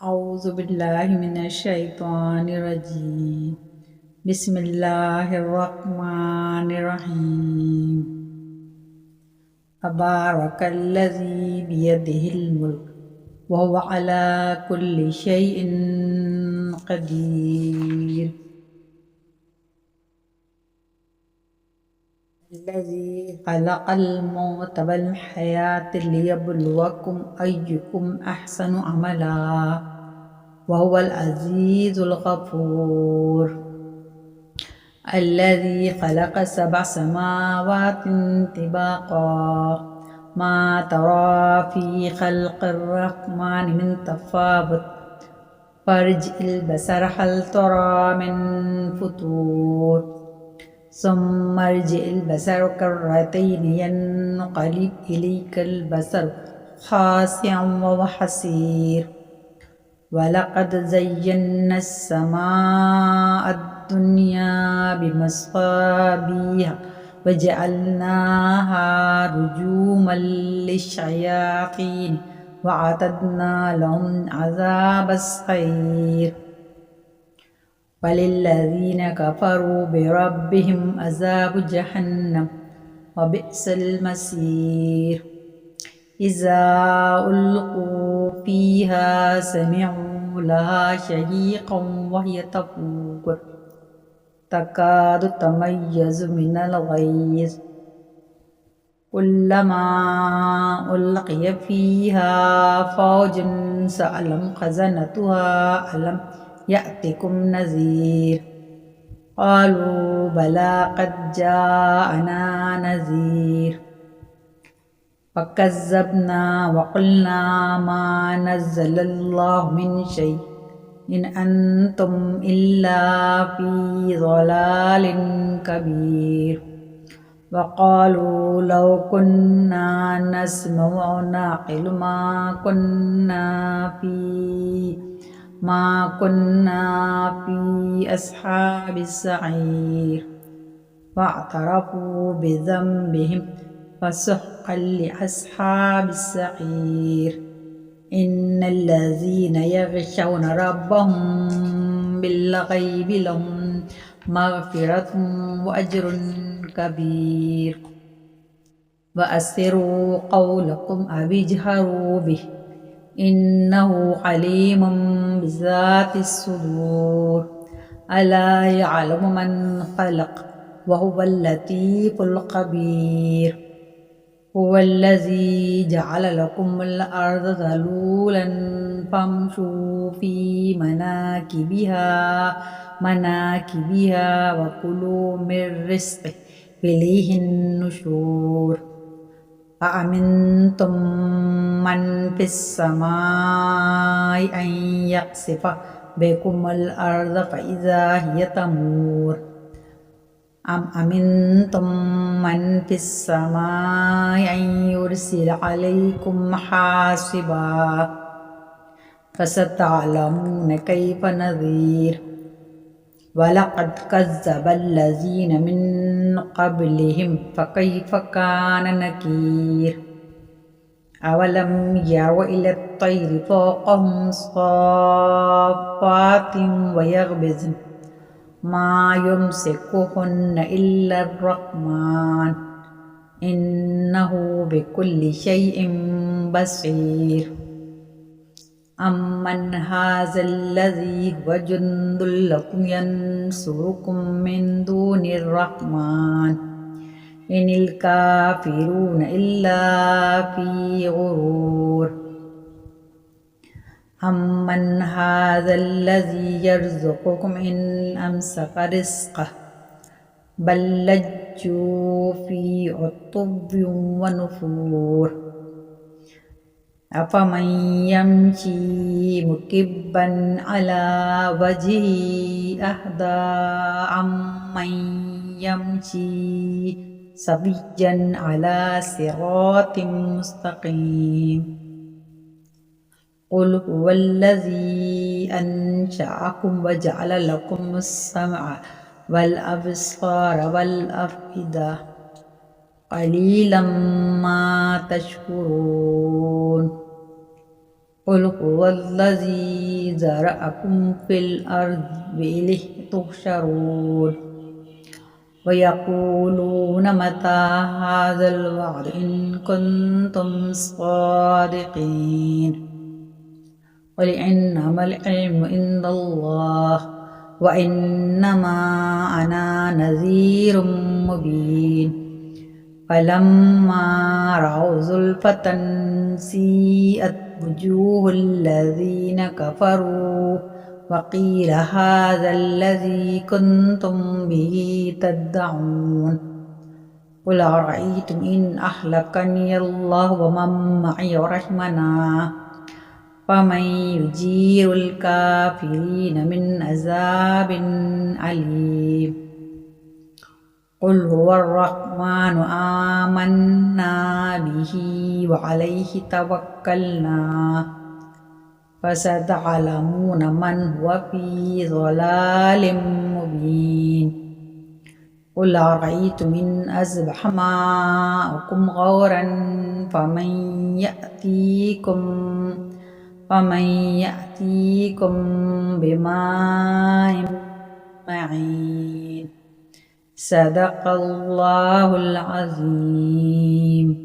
أعوذ بالله من الشيطان الرجيم. بسم الله الرحمن الرحيم. تبارك الذي بيده الملك وهو على كل شيء قدير. الذي خلق الموت والحياة ليبلوكم أيكم أحسن عملا وهو العزيز الغفور. الذي خلق 7 سماوات طباقا ما ترى في خلق الرحمن من تفاوت فارجع البصر هل ترى من فطور ثم ارجع البصر كرتين ينقلب إليك البصر خاسئا وهو حسير. ولقد زينا السماء الدنيا بمصابيح وجعلناها رجوما للشياطين وأعتدنا لهم عذاب السعير. وللذين كفروا بربهم عذاب جهنم وبئس المصير. إذا ألقوا فيها سمعوا لها شهيقا وهي تفور تكاد تميز من الغيظ كلما ألقي فيها فوج سألهم خزنتها ألم يأتكم نذير قالوا بلى قد جاءنا نذير فكذبنا وقلنا ما نزل الله من شيء إن أنتم إلا في ضلال كبير. وقالوا لو كنا نسمع ونعقل ما كنا في أصحاب السعير. واعترفوا بذنبهم فسحقا لأصحاب السعير. إن الذين يخشون ربهم بالغيب لهم مغفرة وأجر كبير. وأسروا قولكم أو اجهروا به إنه عليم بذات الصدور. ألا يعلم من خلق وهو اللطيف الخبير. هو الذي جعل لكم الأرض ذلولا فامشوا في مناكبها وكلوا من رزقه إليه النشور. أأمنتم من في السماء أن يخسف بكم الأرض فإذا هي تمور أم أمنتم من في السماء أن يرسل عليكم حاصبا فستعلمون كيف نذير. ولقد كذب الذين من قبلهم فكيف كان نكير. أولم يروا إلى الطير فوقهم صافات ويغبزن ما يمسكهن إلا الرحمن إنه بكل شيء بصير. أمن هذا الذي هو جند لكم ينصركم من دون الرحمن إن الكافرون إلا في غرور. أمن هذا الذي يرزقكم إن أمسك رزقه بل لجوا في عتب ونفور. أفمن يمشي مكبا على وجهه أهدى أمن يمشي سويا على صراط مستقيم. قل هو الذي أنشأكم وجعل لكم السمع والأبصار والأفئدة قليلا ما تشكرون. قل هو الذي ذرأكم في الأرض وإليه تحشرون ويقولون متى هذا الوعد إن كنتم صادقين قل إنما العلم عند الله وإنما أنا نذير مبين فلما رأوا زلفة سيئت وجوه الذين كفروا وقيل هذا الذي كنتم به تدعون قل أرأيتم إن أهلكني الله ومن معي ورحمنا فمن يجير الكافرين من عذاب أليم قل هو الرحمن آمنا به وعليه توكلنا فستعلمون من هو في ضلال مبين قل أرأيتم إن أصبح ماؤكم غورا فمن يأتيكم بماء معين صدق الله العظيم.